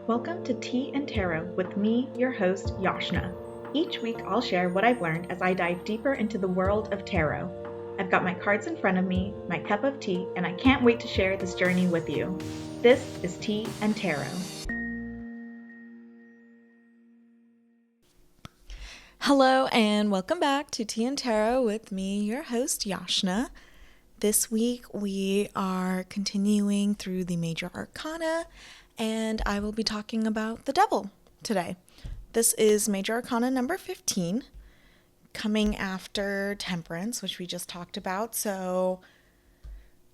Welcome to Tea and Tarot with me, your host, Yashna. Each week I'll share what I've learned as I dive deeper into the world of tarot. I've got my cards in front of me, my cup of tea, and I can't wait to share this journey with you. This is Tea and Tarot. Hello and welcome back to Tea and Tarot with me, your host, Yashna. This week we are continuing through the Major Arcana, and I will be talking about the Devil today. This is Major Arcana number 15, coming after Temperance, which we just talked about. So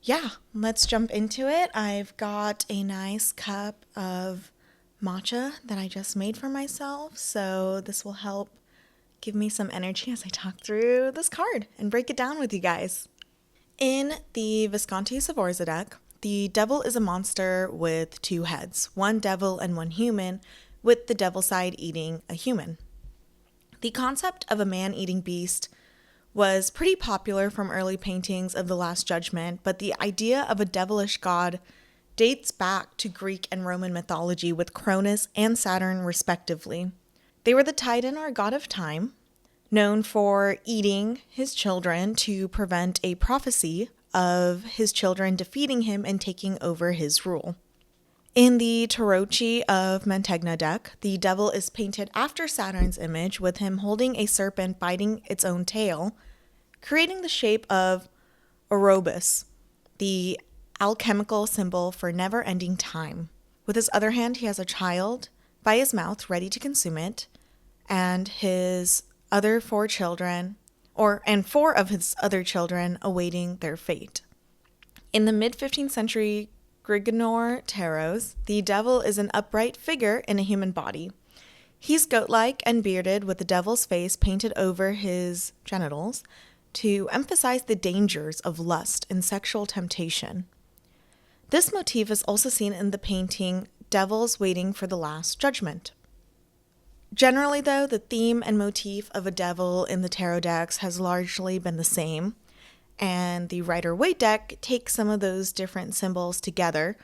yeah, let's jump into it. I've got a nice cup of matcha that I just made for myself, so this will help give me some energy as I talk through this card and break it down with you guys. In the Visconti Sforza deck, the devil is a monster with two heads, one devil and one human, with the devil side eating a human. The concept of a man-eating beast was pretty popular from early paintings of the Last Judgment, but the idea of a devilish god dates back to Greek and Roman mythology with Cronus and Saturn respectively. They were the Titan or god of time, known for eating his children to prevent a prophecy of his children defeating him and taking over his rule. In the Tarocchi of Mantegna deck, the devil is painted after Saturn's image, with him holding a serpent biting its own tail, creating the shape of Ouroboros, the alchemical symbol for never-ending time. With his other hand, he has a child by his mouth ready to consume it, and his other four children, and four of his other children awaiting their fate. In the mid-15th century Grigonier tarots, the devil is an upright figure in a human body. He's goat-like and bearded, with the devil's face painted over his genitals to emphasize the dangers of lust and sexual temptation. This motif is also seen in the painting Devils Waiting for the Last Judgment. Generally, though, the theme and motif of a devil in the tarot decks has largely been the same, and the Rider-Waite deck takes some of those different symbols together,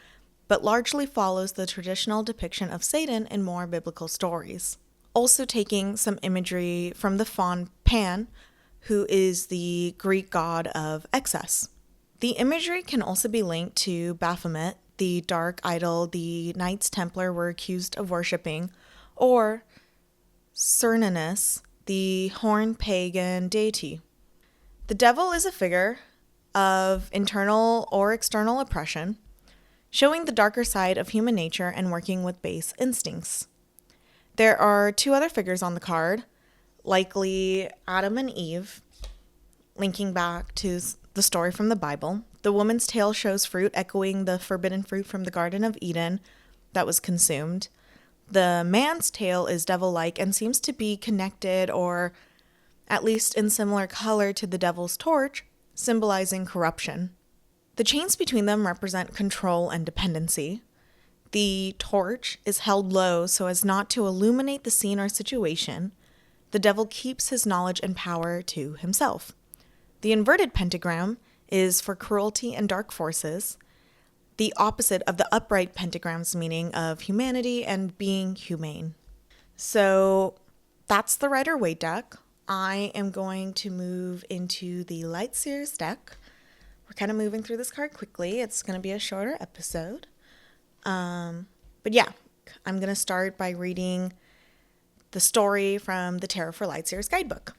but largely follows the traditional depiction of Satan in more biblical stories. Also taking some imagery from the faun Pan, who is the Greek god of excess. The imagery can also be linked to Baphomet, the dark idol the Knights Templar were accused of worshipping, or Cernunnos, the horned pagan deity. The devil is a figure of internal or external oppression, showing the darker side of human nature and working with base instincts. There are two other figures on the card, likely Adam and Eve, linking back to the story from the Bible. The woman's tail shows fruit, echoing the forbidden fruit from the Garden of Eden that was consumed. The man's tail is devil-like and seems to be connected, or at least in similar color, to the devil's torch, symbolizing corruption. The chains between them represent control and dependency. The torch is held low so as not to illuminate the scene or situation. The devil keeps his knowledge and power to himself. The inverted pentagram is for cruelty and dark forces, the opposite of the upright pentagram's meaning of humanity and being humane. So that's the Rider-Waite deck. I am going to move into the Light Seers deck. We're kind of moving through this card quickly. It's going to be a shorter episode. But yeah, I'm going to start by reading the story from the Tarot for Light Seers guidebook.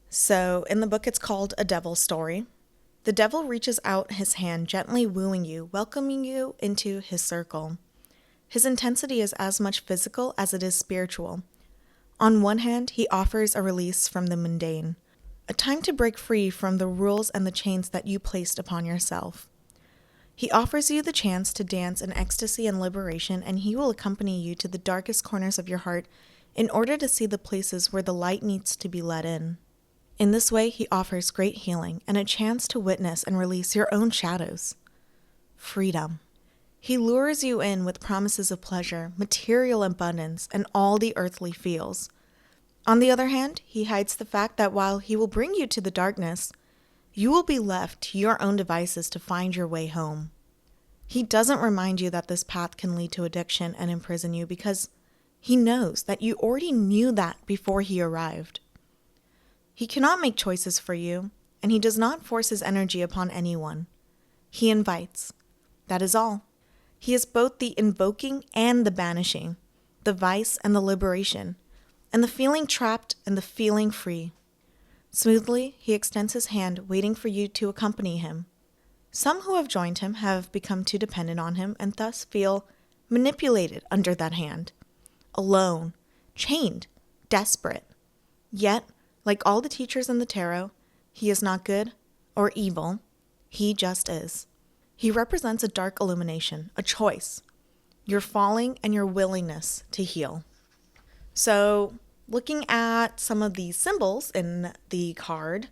So in the book, it's called A Devil's Story. The devil reaches out his hand, gently wooing you, welcoming you into his circle. His intensity is as much physical as it is spiritual. On one hand, he offers a release from the mundane, a time to break free from the rules and the chains that you placed upon yourself. He offers you the chance to dance in ecstasy and liberation, and he will accompany you to the darkest corners of your heart in order to see the places where the light needs to be let in. In this way, he offers great healing and a chance to witness and release your own shadows. Freedom. He lures you in with promises of pleasure, material abundance, and all the earthly feels. On the other hand, he hides the fact that while he will bring you to the darkness, you will be left to your own devices to find your way home. He doesn't remind you that this path can lead to addiction and imprison you because he knows that you already knew that before he arrived. He cannot make choices for you, and he does not force his energy upon anyone. He invites. That is all. He is both the invoking and the banishing, the vice and the liberation, and the feeling trapped and the feeling free. Smoothly, he extends his hand, waiting for you to accompany him. Some who have joined him have become too dependent on him and thus feel manipulated under that hand. Alone, chained, desperate. Yet, like all the teachers in the tarot, he is not good or evil. He just is. He represents a dark illumination, a choice, your falling and your willingness to heal. So, looking at some of the symbols in the card,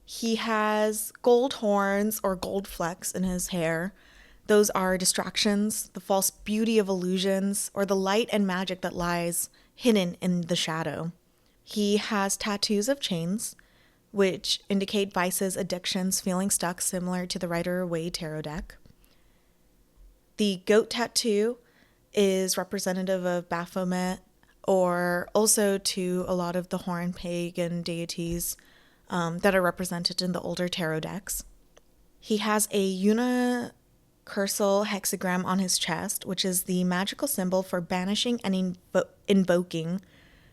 he has gold horns or gold flecks in his hair. Those are distractions, the false beauty of illusions, or the light and magic that lies hidden in the shadow. He has tattoos of chains, which indicate vices, addictions, feeling stuck, similar to the Rider-Waite tarot deck. The goat tattoo is representative of Baphomet, or also to a lot of the horned pagan deities that are represented in the older tarot decks. He has a unicursal hexagram on his chest, which is the magical symbol for banishing and invoking,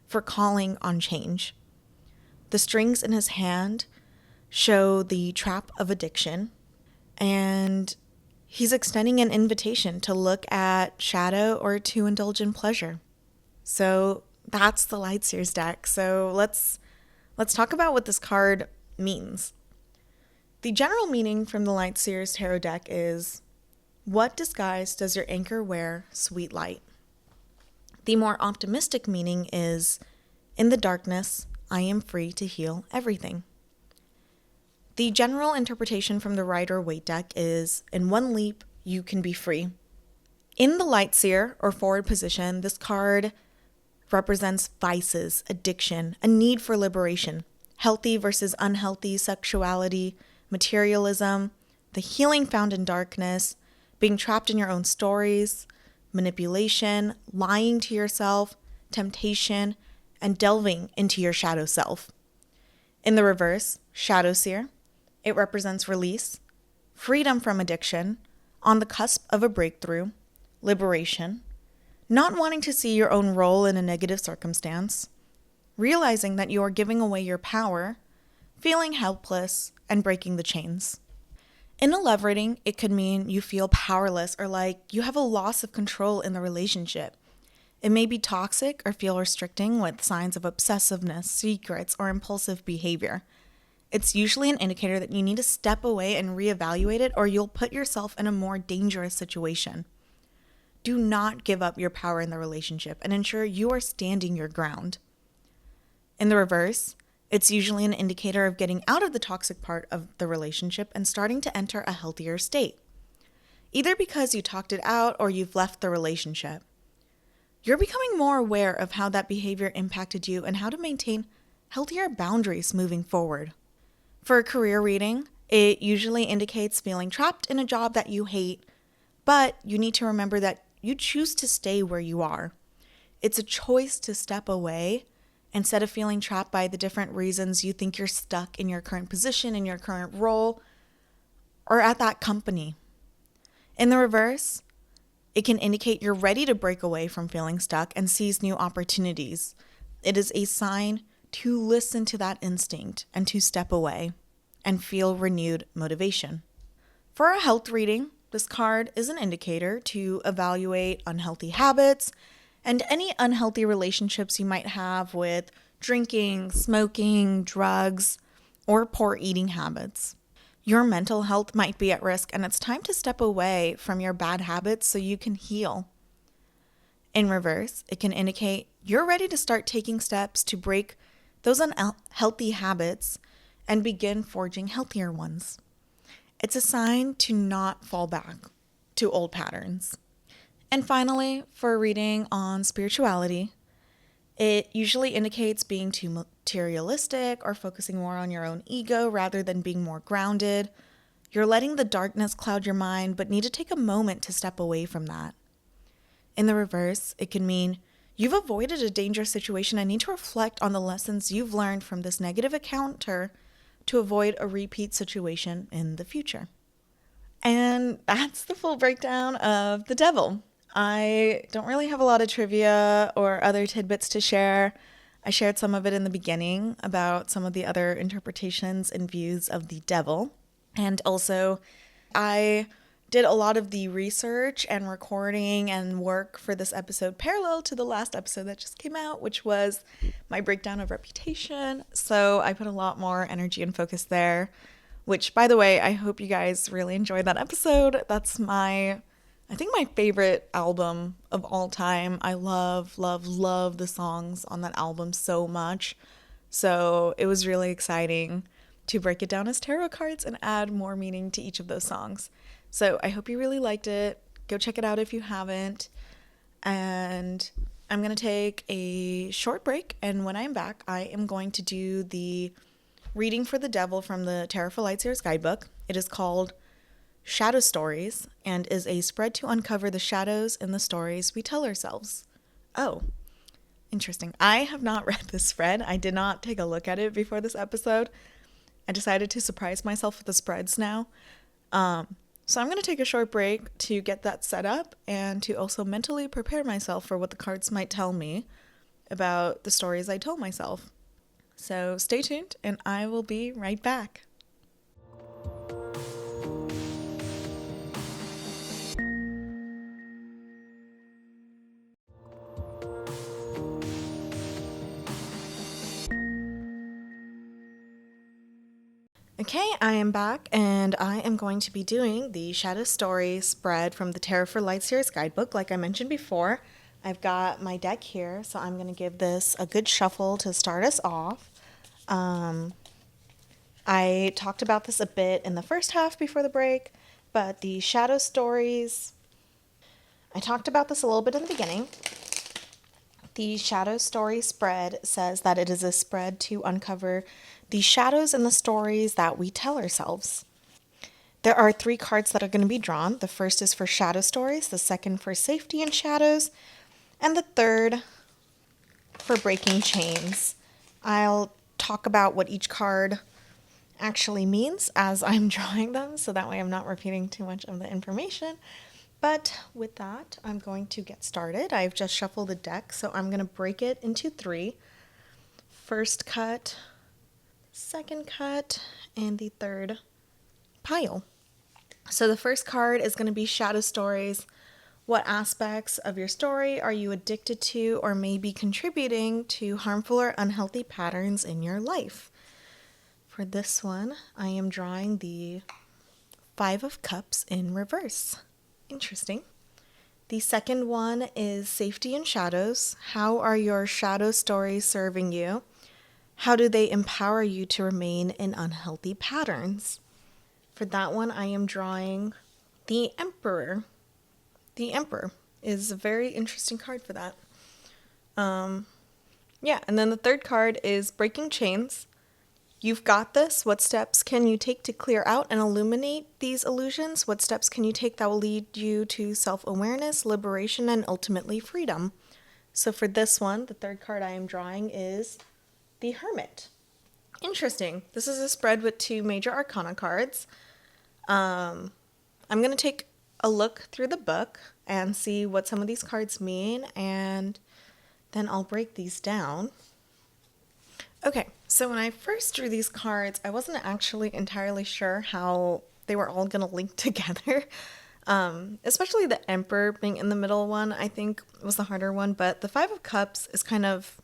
for calling on change. The strings in his hand show the trap of addiction, and he's extending an invitation to look at shadow or to indulge in pleasure. So that's the Light Seers deck. So let's talk about what this card means. The general meaning from the Light Seers tarot deck is, what disguise does your anchor wear, sweet light? The more optimistic meaning is, in the darkness, I am free to heal everything. The general interpretation from the Rider-Waite deck is, in one leap, you can be free. In the Light Seer, or forward position, this card represents vices, addiction, a need for liberation, healthy versus unhealthy sexuality, materialism, the healing found in darkness, being trapped in your own stories, manipulation, lying to yourself, temptation, and delving into your shadow self. In the reverse, Shadow Seer, it represents release, freedom from addiction, on the cusp of a breakthrough, liberation, not wanting to see your own role in a negative circumstance, realizing that you are giving away your power, feeling helpless, and breaking the chains. In a love reading, it could mean you feel powerless or like you have a loss of control in the relationship. It may be toxic or feel restricting with signs of obsessiveness, secrets, or impulsive behavior. It's usually an indicator that you need to step away and reevaluate it, or you'll put yourself in a more dangerous situation. Do not give up your power in the relationship and ensure you are standing your ground. In the reverse, it's usually an indicator of getting out of the toxic part of the relationship and starting to enter a healthier state, either because you talked it out or you've left the relationship. You're becoming more aware of how that behavior impacted you and how to maintain healthier boundaries moving forward. For a career reading, it usually indicates feeling trapped in a job that you hate, but you need to remember that you choose to stay where you are. It's a choice to step away instead of feeling trapped by the different reasons you think you're stuck in your current position, in your current role, or at that company. In the reverse, it can indicate you're ready to break away from feeling stuck and seize new opportunities. It is a sign to listen to that instinct and to step away and feel renewed motivation. For a health reading, this card is an indicator to evaluate unhealthy habits and any unhealthy relationships you might have with drinking, smoking, drugs, or poor eating habits. Your mental health might be at risk, and it's time to step away from your bad habits so you can heal. In reverse, it can indicate you're ready to start taking steps to break those unhealthy habits and begin forging healthier ones. It's a sign to not fall back to old patterns. And finally, for a reading on spirituality, it usually indicates being too materialistic or focusing more on your own ego rather than being more grounded, You're letting the darkness cloud your mind, but need to take a moment to step away from that. In the reverse, it can mean you've avoided a dangerous situation and need to reflect on the lessons you've learned from this negative encounter to avoid a repeat situation in the future. And that's the full breakdown of the devil. I don't really have a lot of trivia or other tidbits to share. I shared some of it in the beginning about some of the other interpretations and views of the devil. And also, I did a lot of the research and recording and work for this episode parallel to the last episode that just came out, which was my breakdown of reputation. So I put a lot more energy and focus there, which, by the way, I hope you guys really enjoyed that episode. That's I think my favorite album of all time. I love, love, love the songs on that album so much. So it was really exciting to break it down as tarot cards and add more meaning to each of those songs. So I hope you really liked it. Go check it out if you haven't. And I'm going to take a short break. And when I'm back, I am going to do the reading for the devil from the Tarot for Light Seers guidebook. It is called Shadow Stories and is a spread to uncover the shadows in the stories we tell ourselves. Oh, interesting. I have not read this spread. I did not take a look at it before this episode. I decided to surprise myself with the spreads now. So I'm going to take a short break to get that set up and to also mentally prepare myself for what the cards might tell me about the stories I told myself. So stay tuned and I will be right back. Okay, I am back and I am going to be doing the Shadow Story spread from the Tarot for Light Series guidebook. Like I mentioned before, I've got my deck here, so I'm going to give this a good shuffle to start us off. I talked about this a bit in the first half before the break, but the Shadow Stories, I talked about this a little bit in the beginning. The Shadow Story spread says that it is a spread to uncover the shadows in the stories that we tell ourselves. There are 3 cards that are going to be drawn. The first is for Shadow Stories, the second for Safety in Shadows, and the third for Breaking Chains. I'll talk about what each card actually means as I'm drawing them, so that way I'm not repeating too much of the information. But with that, I'm going to get started. I've just shuffled the deck, so I'm going to break it into 3. First cut, second cut, and the third pile. So the first card is going to be Shadow Stories. What aspects of your story are you addicted to or may be contributing to harmful or unhealthy patterns in your life? For this one, I am drawing the 5 of Cups in reverse. Interesting. The second one is Safety in Shadows. How are your shadow stories serving you? How do they empower you to remain in unhealthy patterns? For that one, I am drawing the Emperor. The Emperor is a very interesting card for that. And then the third card is Breaking Chains. You've got this. What steps can you take to clear out and illuminate these illusions? What steps can you take that will lead you to self-awareness, liberation, and ultimately freedom? So for this one, the third card I am drawing is the Hermit. Interesting. This is a spread with 2 major Arcana cards. I'm going to take a look through the book and see what some of these cards mean, and then I'll break these down. Okay, so when I first drew these cards, I wasn't actually entirely sure how they were all going to link together. Especially the Emperor being in the middle one, I think was the harder one, but the 5 of Cups is kind of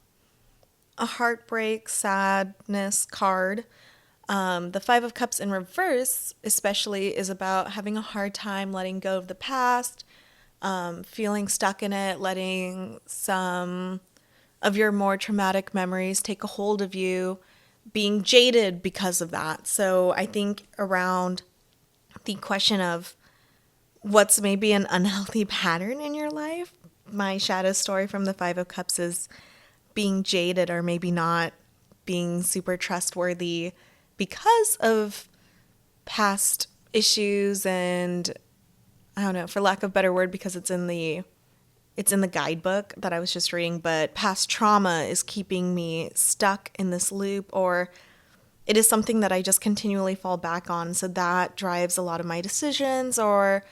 a heartbreak, sadness card. The 5 of Cups in reverse especially is about having a hard time letting go of the past, feeling stuck in it, letting some of your more traumatic memories take a hold of you, being jaded because of that. So I think around the question of what's maybe an unhealthy pattern in your life, my shadow story from the 5 of Cups is being jaded or maybe not being super trustworthy because of past issues and, I don't know, for lack of a better word, because it's in the guidebook that I was just reading, but past trauma is keeping me stuck in this loop, or it is something that I just continually fall back on. So that drives a lot of my decisions, or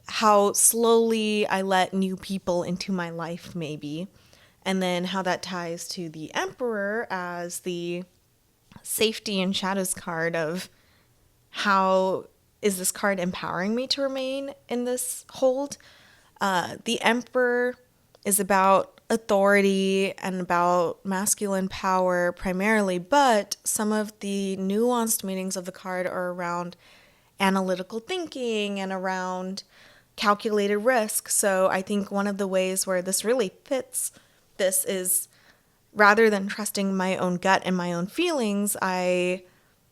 how slowly I let new people into my life, maybe. And then how that ties to the Emperor as the safety and shadows card of how is this card empowering me to remain in this hold. The Emperor is about authority and about masculine power primarily, but some of the nuanced meanings of the card are around analytical thinking and around calculated risk. So I think one of the ways where this really fits this is, rather than trusting my own gut and my own feelings, I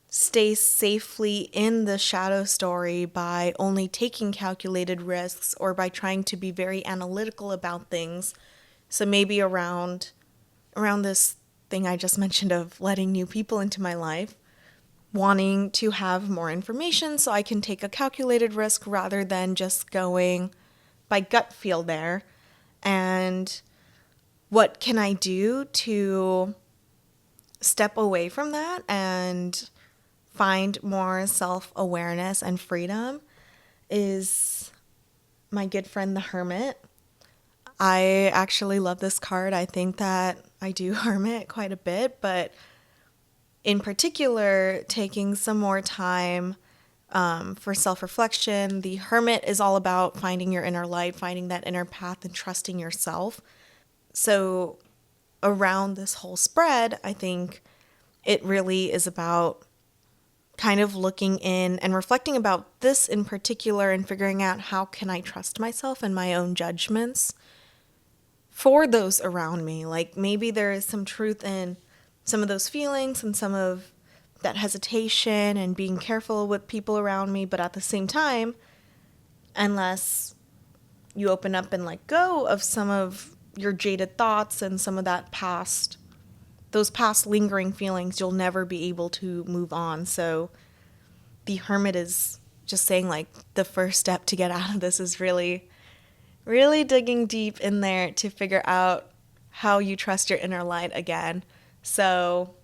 stay safely in the shadow story by only taking calculated risks or by trying to be very analytical about things. So maybe around this thing I just mentioned of letting new people into my life, wanting to have more information so I can take a calculated risk rather than just going by gut feel there. And what can I do to step away from that and find more self-awareness and freedom is my good friend the Hermit. I actually love this card. I think that I do hermit quite a bit, but in particular, taking some more time for self-reflection. The Hermit is all about finding your inner light, finding that inner path, and trusting yourself. So around this whole spread, I think it really is about kind of looking in and reflecting about this in particular and figuring out how can I trust myself and my own judgments for those around me. Like maybe there is some truth in some of those feelings and some of that hesitation and being careful with people around me, but at the same time, unless you open up and let go of some of your jaded thoughts and some of that those past lingering feelings, you'll never be able to move on. So the Hermit is just saying like the first step to get out of this is really, really digging deep in there to figure out how you trust your inner light again. So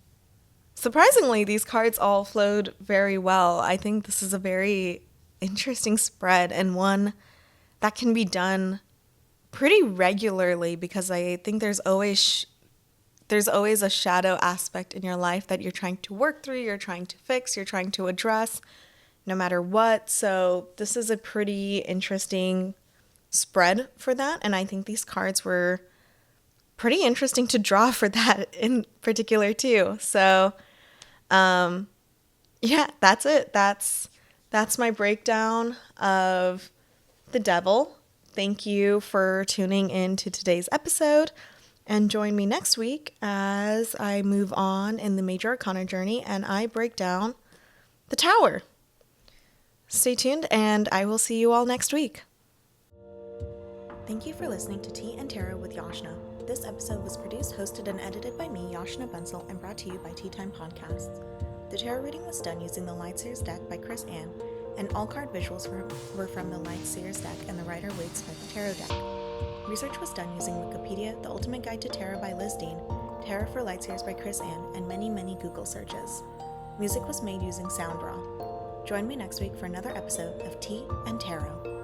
surprisingly, these cards all flowed very well. I think this is a very interesting spread and one that can be done pretty regularly, because I think there's always a shadow aspect in your life that you're trying to work through, you're trying to fix, you're trying to address, no matter what. So this is a pretty interesting spread for that, and I think these cards were pretty interesting to draw for that in particular too. So yeah, that's it. That's my breakdown of the Devil. Thank you for tuning in to today's episode, and join me next week as I move on in the Major Arcana journey and I break down the Tower. Stay tuned, and I will see you all next week. Thank you for listening to Tea and Tarot with Yashna. This episode was produced, hosted, and edited by me, Yashna Bensel, and brought to you by Tea Time Podcasts. The tarot reading was done using the Light Seers deck by Chris Ann, and all card visuals were from the Light Seers deck and the Rider-Waite Smith Tarot deck. Research was done using Wikipedia, The Ultimate Guide to Tarot by Liz Dean, Tarot for Light Seers by Chris Ann, and many, many Google searches. Music was made using SoundRaw. Join me next week for another episode of Tea and Tarot.